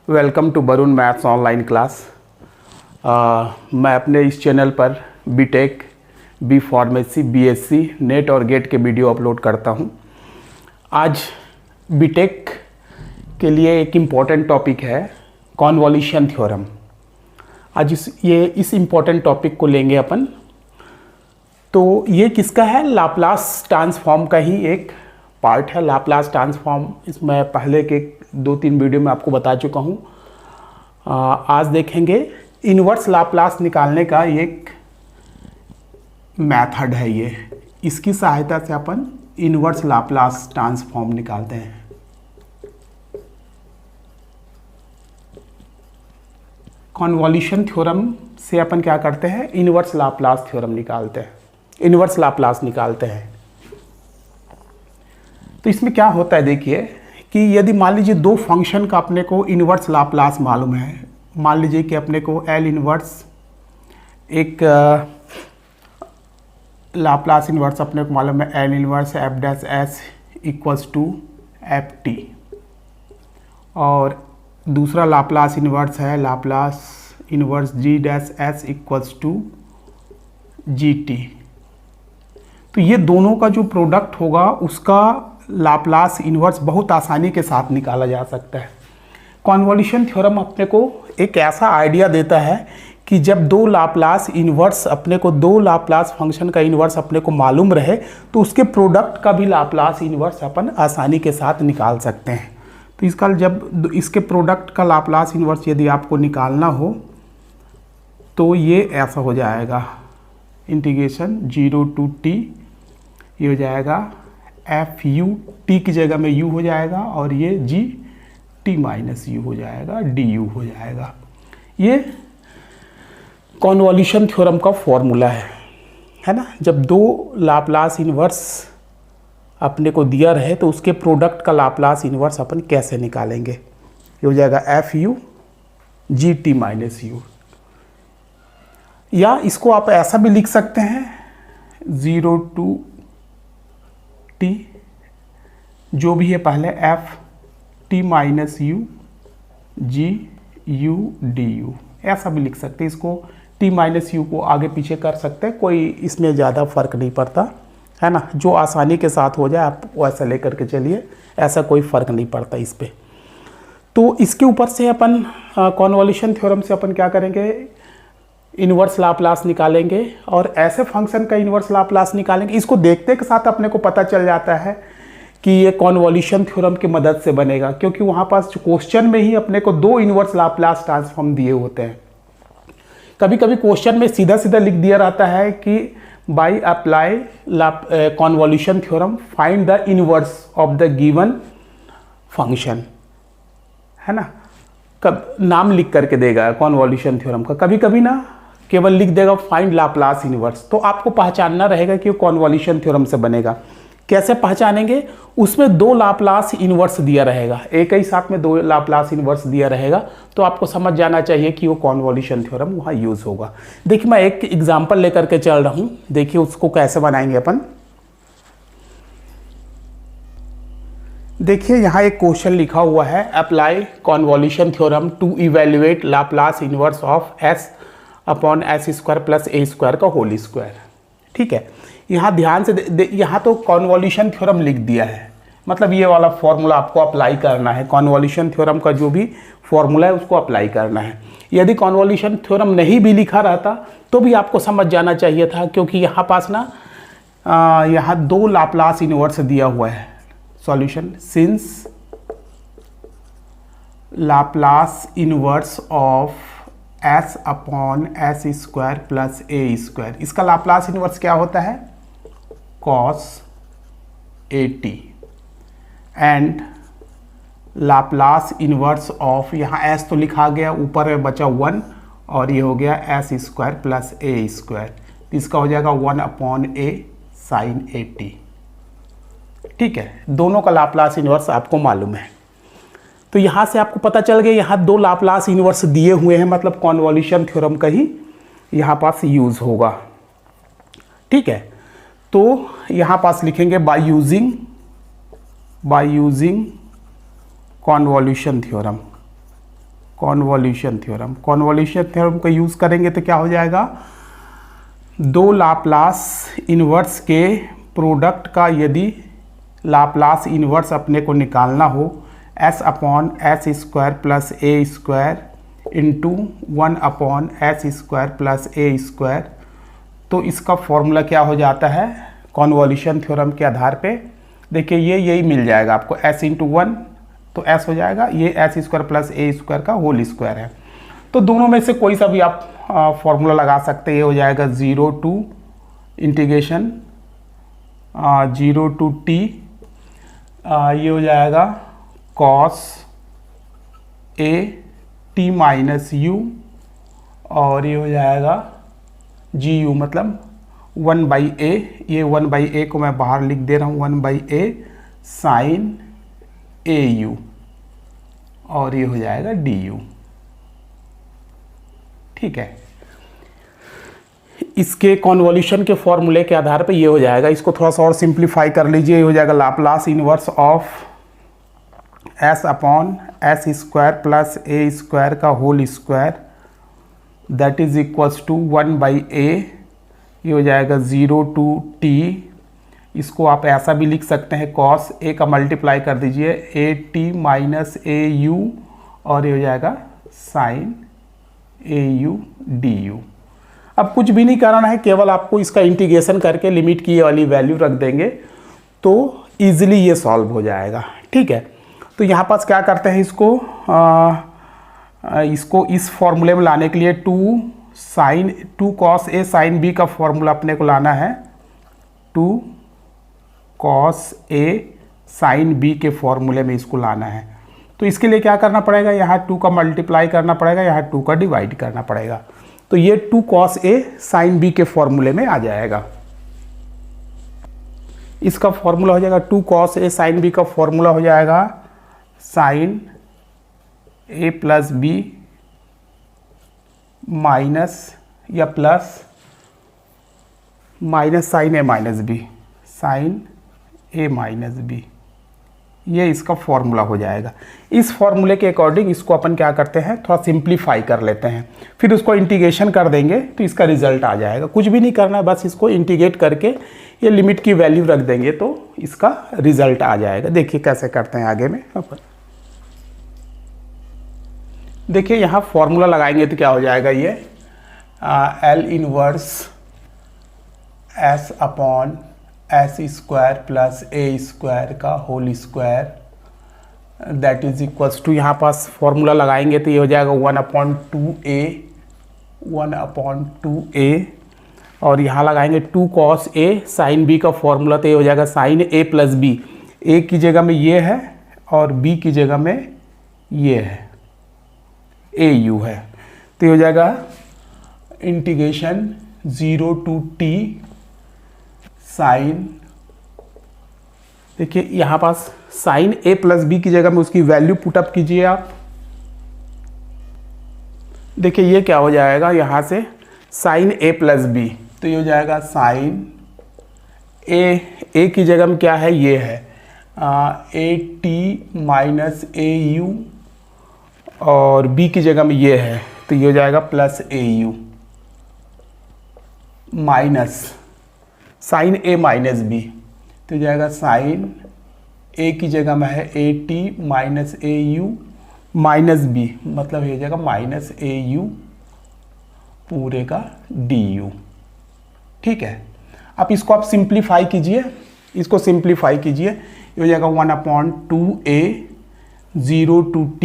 Welcome to Varun maths online class. मैं अपने इस चैनल पर BTech, B pharmacy, BSc, NET और गेट के वीडियो अपलोड करता हूं। आज बीटेक के लिए एक इम्पॉर्टेंट टॉपिक है कॉन्वोल्यूशन थ्योरम। आज इस इम्पॉर्टेंट टॉपिक को लेंगे अपन। तो ये किसका है? लाप्लास ट्रांसफॉर्म का ही एक पार्ट है। लाप्लास ट्रांसफॉर्म इसमें पहले के 2-3 वीडियो में आपको बता चुका हूँ। आज देखेंगे इन्वर्स लाप्लास निकालने का एक मेथड है। ये इसकी सहायता से अपन इन्वर्स लाप्लास ट्रांसफॉर्म निकालते हैं। कॉन्वोल्यूशन थ्योरम से अपन क्या करते हैं? इन्वर्स लाप्लास थ्योरम निकालते हैं, इन्वर्स लाप्लास निकालते हैं। तो इसमें क्या होता है, देखिए कि यदि मान लीजिए दो फंक्शन का अपने को इन्वर्स लाप्लास मालूम है। मान लीजिए कि अपने को एल इन्वर्स, एक लाप्लास इन्वर्स अपने को मालूम है L inverse F dash S equals to F T, और दूसरा लाप्लास इन्वर्स है Laplace inverse G dash S equals to G T. तो ये दोनों का जो प्रोडक्ट होगा उसका लाप्लास इन्वर्स बहुत आसानी के साथ निकाला जा सकता है। कॉन्वोल्यूशन थ्योरम अपने को एक ऐसा आइडिया देता है कि जब दो लाप्लास इन्वर्स अपने को, दो लाप्लास फंक्शन का इन्वर्स अपने को मालूम रहे तो उसके प्रोडक्ट का भी लाप्लास इन्वर्स अपन आसानी के साथ निकाल सकते हैं। तो इसका जब इसके प्रोडक्ट का लाप्लास इन्वर्स यदि आपको निकालना हो तो ये ऐसा हो जाएगा, इंटीग्रेशन 0 टू टी, ये हो जाएगा एफ यू, टी की जगह में यू हो जाएगा, और ये जी टी माइनस यू हो जाएगा, डी यू हो जाएगा। ये कॉन्वोल्यूशन थ्योरम का फॉर्मूला है ना। जब दो लाप्लास इन्वर्स अपने को दिया रहे तो उसके प्रोडक्ट का लाप्लास इन्वर्स अपन कैसे निकालेंगे? ये हो जाएगा F you G T minus you, या इसको आप ऐसा भी लिख सकते हैं 0 टू टी, जो भी है पहले F T minus U G U D U, ऐसा भी लिख सकते हैं। इसको टी माइनस यू को आगे पीछे कर सकते हैं, कोई इसमें ज़्यादा फर्क नहीं पड़ता है ना। जो आसानी के साथ हो जाए आप वैसा लेकर के चलिए, ऐसा कोई फ़र्क नहीं पड़ता इस पर। तो इसके ऊपर से अपन कॉन्वोल्यूशन थ्योरम से अपन क्या करेंगे? इन्वर्स लाप्लास निकालेंगे, और ऐसे फंक्शन का इन्वर्स लाप्लास निकालेंगे। इसको देखते के साथ अपने को पता चल जाता है कि ये कॉन्वोल्यूशन थ्योरम की मदद से बनेगा, क्योंकि वहाँ पास क्वेश्चन में ही अपने को दो इन्वर्स लाप्लास ट्रांसफॉर्म दिए होते हैं। कभी कभी क्वेश्चन में सीधा सीधा लिख दिया रहता है कि by apply convolution theorem find the inverse of the given function, है ना। कब नाम लिख करके देगा कॉन्वोल्यूशन थ्योरम का, कभी कभी ना केवल लिख देगा फाइंड लाप्लास इन्वर्स। तो आपको पहचानना रहेगा कि वो कॉन्वोल्यूशन थ्योरम से बनेगा। कैसे पहचानेंगे? उसमें दो लाप्लास इन्वर्स दिया रहेगा, एक ही साथ में दो लाप्लास इन्वर्स दिया रहेगा, तो आपको समझ जाना चाहिए कि वो कॉन्वोल्यूशन थ्योरम वहाँ यूज़ होगा। देखिए मैं एक एग्जाम्पल लेकर के चल रहा हूँ, देखिए उसको कैसे बनाएंगे अपन। देखिए यहाँ एक क्वेश्चन लिखा हुआ है, apply convolution theorem to evaluate Laplace inverse of S upon S square plus A square का होल स्क्वायर। ठीक है, यहाँ ध्यान से यहाँ तो कॉन्वोल्यूशन थ्योरम लिख दिया है, मतलब ये वाला फॉर्मूला आपको अप्लाई करना है। कॉन्वोल्यूशन थ्योरम का जो भी फॉर्मूला है उसको अप्लाई करना है। यदि कॉन्वोल्यूशन थ्योरम नहीं भी लिखा रहता तो भी आपको समझ जाना चाहिए था, क्योंकि यहाँ पास ना यहाँ दो लाप्लास इन्वर्स दिया हुआ है। Solution, since Laplace inverse of S upon S square plus A square, इसका लाप्लास इन्वर्स क्या होता है? Cos A T, and Laplace inverse of, यहाँ एस तो लिखा गया, ऊपर में बचा 1, और ये हो गया S square plus A square, इसका हो जाएगा 1 upon A sine A T. ठीक है, दोनों का लाप्लास इन्वर्स आपको मालूम है। तो यहाँ से आपको पता चल गया यहाँ दो लाप्लास इन्वर्स दिए हुए हैं, मतलब कॉन्वोल्यूशन थ्योरम का ही यहाँ पास यूज़ होगा। ठीक है, तो यहाँ पास लिखेंगे by using convolution theorem. Convolution theorem का यूज़ करेंगे तो क्या हो जाएगा, दो लाप्लास इन्वर्स के प्रोडक्ट का यदि लाप्लास इन्वर्स अपने को निकालना हो s upon S square plus A square into 1 upon S square plus A square, तो इसका फॉर्मूला क्या हो जाता है कॉन्वोल्यूशन थ्योरम के आधार पे। देखिए यही मिल जाएगा आपको, s इंटू 1 तो s हो जाएगा, ये S square plus A square का होल स्क्वायर है। तो दोनों में से कोई सा भी आप फॉर्मूला लगा सकते हैं। ये हो जाएगा 0 टू इंटीग्रेशन 0 टू t, ये हो जाएगा cos a t minus u, और ये हो जाएगा gu मतलब 1/a, ये 1/a को मैं बाहर लिख दे रहा हूँ, 1/a साइन au, और ये हो जाएगा du। ठीक है, इसके कॉन्वोल्यूशन के फॉर्मूले के आधार पे ये हो जाएगा। इसको थोड़ा सा और सिंप्लीफाई कर लीजिए, ये हो जाएगा Laplace inverse of s upon S square plus A square का whole square that is equals to 1/a, ये हो जाएगा 0 टू t। इसको आप ऐसा भी लिख सकते हैं, cos a का मल्टीप्लाई कर दीजिए a t minus a u, और ये हो जाएगा साइन a u du। अब कुछ भी नहीं करना है, केवल आपको इसका इंटीग्रेशन करके लिमिट की ये वाली वैल्यू रख देंगे तो इजीली ये सॉल्व हो जाएगा। ठीक है, तो यहाँ पास क्या करते हैं, इसको इस फॉर्मूले में लाने के लिए 2 cos a साइन b का फॉर्मूला अपने को लाना है, 2 cos a साइन b के फॉर्मूले में इसको लाना है। तो इसके लिए क्या करना पड़ेगा, यहाँ 2 का मल्टीप्लाई करना पड़ेगा, यहाँ 2 का डिवाइड करना पड़ेगा, तो ये 2 cos a साइन b के फॉर्मूले में आ जाएगा। इसका फॉर्मूला हो जाएगा 2 cos a साइन b का फॉर्मूला हो जाएगा sine a plus b minus या plus minus sine a minus b, sine a minus b, ये इसका फॉर्मूला हो जाएगा। इस फॉर्मूले के अकॉर्डिंग इसको अपन क्या करते हैं, थोड़ा सिंप्लीफाई कर लेते हैं, फिर उसको इंटीग्रेशन कर देंगे तो इसका रिजल्ट आ जाएगा। कुछ भी नहीं करना है, बस इसको इंटीग्रेट करके ये लिमिट की वैल्यू रख देंगे तो इसका रिजल्ट आ जाएगा। देखिए कैसे करते हैं आगे में अपन। देखिए यहाँ फॉर्मूला लगाएंगे तो क्या हो जाएगा, ये L inverse S upon S square plus A square का whole square that is equals to, यहाँ पास फॉर्मूला लगाएंगे तो ये हो जाएगा 1/2a, और यहाँ लगाएंगे 2 cos a साइन b का फॉर्मूला, तो ये हो जाएगा sine a plus b, a की जगह में ये है और b की जगह में ये है, au है, तो ये हो जाएगा इंटीग्रेशन 0 टू t साइन, देखिए यहाँ पास साइन a प्लस बी की जगह में उसकी वैल्यू पुटअप कीजिए आप। देखिए ये क्या हो जाएगा, यहाँ से साइन a प्लस बी, तो ये हो जाएगा साइन a की जगह में क्या है, ये है A T minus A you, और b की जगह में ये है, तो ये हो जाएगा plus A U minus sine a minus B, तो हो जाएगा साइन a की जगह में है A T minus A U minus B, मतलब ये हो जाएगा माइनस ए यू पूरे का डी यू। ठीक है, अब इसको आप सिंप्लीफाई कीजिए, इसको सिंप्लीफाई कीजिए, ये हो जाएगा 1/2a 0 टू t,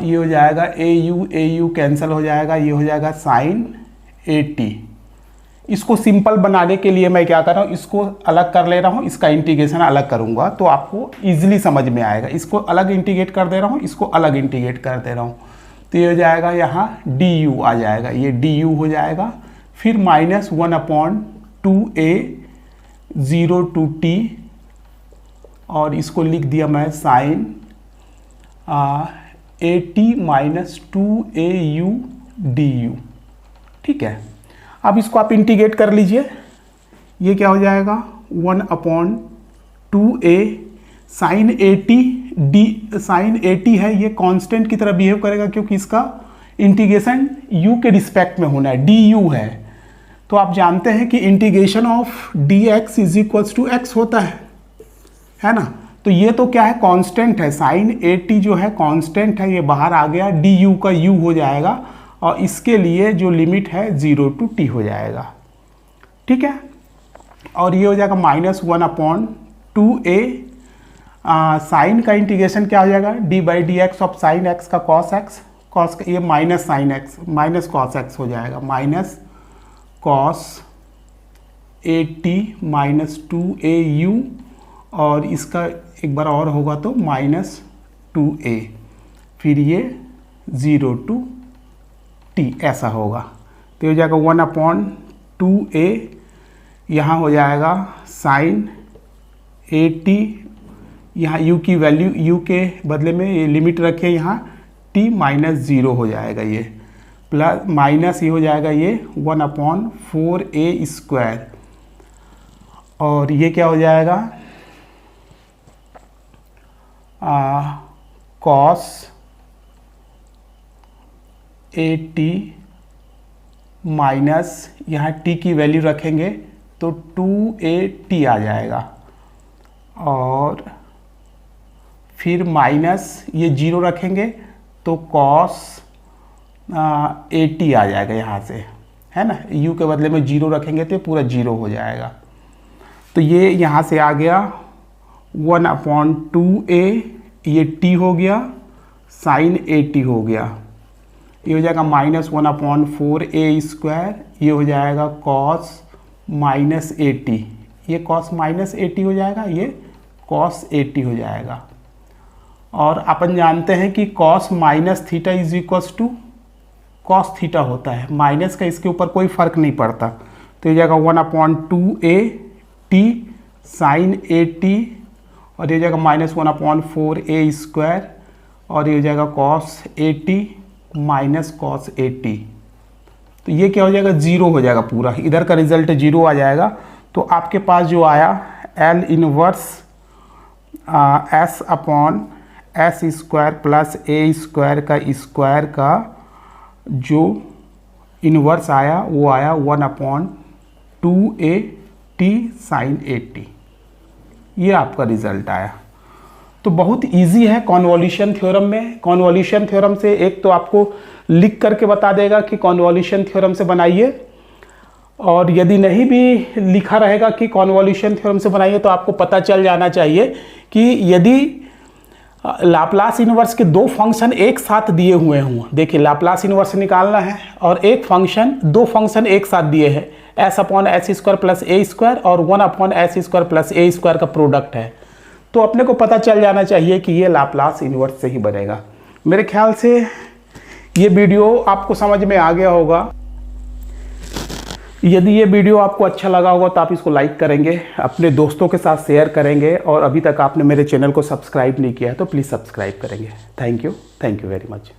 ये हो जाएगा ए यू कैंसिल हो जाएगा, ये हो जाएगा साइन ए टी। इसको सिंपल बनाने के लिए मैं क्या कर रहा हूँ, इसको अलग कर ले रहा हूँ, इसका इंटीग्रेशन अलग करूँगा तो आपको इजीली समझ में आएगा। इसको अलग इंटीग्रेट कर दे रहा हूँ, इसको अलग इंटीग्रेट कर दे रहा हूँ, तो ये हो जाएगा यहाँ डी यू आ जाएगा, ये डी यू हो जाएगा, फिर माइनस 1/2a 0 टू t, और इसको लिख दिया मैं sine A T minus 2au du। ठीक है, अब इसको आप इंटीग्रेट कर लीजिए, ये क्या हो जाएगा 1/2a sign A T sign 80 है ये कांस्टेंट की तरह बिहेव करेगा, क्योंकि इसका इंटीग्रेशन u के रिस्पेक्ट में होना है, du है। तो आप जानते हैं कि integration of dx is equals to x होता है ना। तो ये तो क्या है, कांस्टेंट है, साइन 80 जो है कांस्टेंट है, ये बाहर आ गया, du का u हो जाएगा और इसके लिए जो लिमिट है 0 टू t हो जाएगा, ठीक है। और ये हो जाएगा -1/2a, साइन का इंटीग्रेशन क्या हो जाएगा, d/dx ऑफ साइन x का cos x, cos का ये minus sine x minus cos x हो जाएगा, माइनस cos 80 -2au, और इसका एक बार और होगा तो -2a, फिर ये 0 टू t ऐसा होगा। तो हो जाएगा 1/2a, यहाँ हो जाएगा साइन 80, यहाँ u की वैल्यू, u के बदले में ये लिमिट रखे यहाँ t -0 हो जाएगा, ये प्लस माइनस ये हो जाएगा ये 1/4a², और ये क्या हो जाएगा cos 80 माइनस यहाँ t की वैल्यू रखेंगे तो 2at आ जाएगा, और फिर माइनस ये 0 रखेंगे तो cos 80 आ जाएगा यहाँ से, है ना। u के बदले में 0 रखेंगे तो पूरा 0 हो जाएगा। तो ये यहाँ से आ गया 1/2a, ये t हो गया, साइन 80 हो गया, ये हो जाएगा -1/4a², ये हो जाएगा cos -80, ये cos -80 हो जाएगा, ये cos 80 हो जाएगा। और अपन जानते हैं कि cos -θ is equals to cos θ होता है, माइनस का इसके ऊपर कोई फर्क नहीं पड़ता। तो ये जाएगा 1/2a t साइन 80, और ये जाएगा -1/4a², और ये हो जाएगा cos 80 माइनस cos 80। तो ये क्या हो जाएगा, 0 हो जाएगा, पूरा इधर का रिजल्ट 0 आ जाएगा। तो आपके पास जो आया L inverse s/s² plus a² का स्क्वायर का जो इनवर्स आया वो आया 1/2a t साइन 80, ये आपका रिजल्ट आया। तो बहुत इजी है कॉन्वोल्यूशन थ्योरम में। कॉन्वोल्यूशन थ्योरम से एक तो आपको लिख करके बता देगा कि कॉन्वोल्यूशन थ्योरम से बनाइए, और यदि नहीं भी लिखा रहेगा कि कॉन्वोल्यूशन थ्योरम से बनाइए तो आपको पता चल जाना चाहिए कि यदि लाप्लास इनवर्स के दो फंक्शन एक साथ दिए हुए हों, देखिए लाप्लास इनवर्स निकालना है और एक फंक्शन, दो फंक्शन एक साथ दिए हैं, s/s² प्लस a² और 1/s² प्लस a² का प्रोडक्ट है, तो अपने को पता चल जाना चाहिए कि ये लाप्लास इनवर्स से ही बनेगा। मेरे ख्याल से ये वीडियो आपको समझ में आ गया होगा। यदि ये वीडियो आपको अच्छा लगा होगा तो आप इसको लाइक करेंगे, अपने दोस्तों के साथ शेयर करेंगे, और अभी तक आपने मेरे चैनल को सब्सक्राइब नहीं किया है तो प्लीज़ सब्सक्राइब करेंगे। Thank you very much.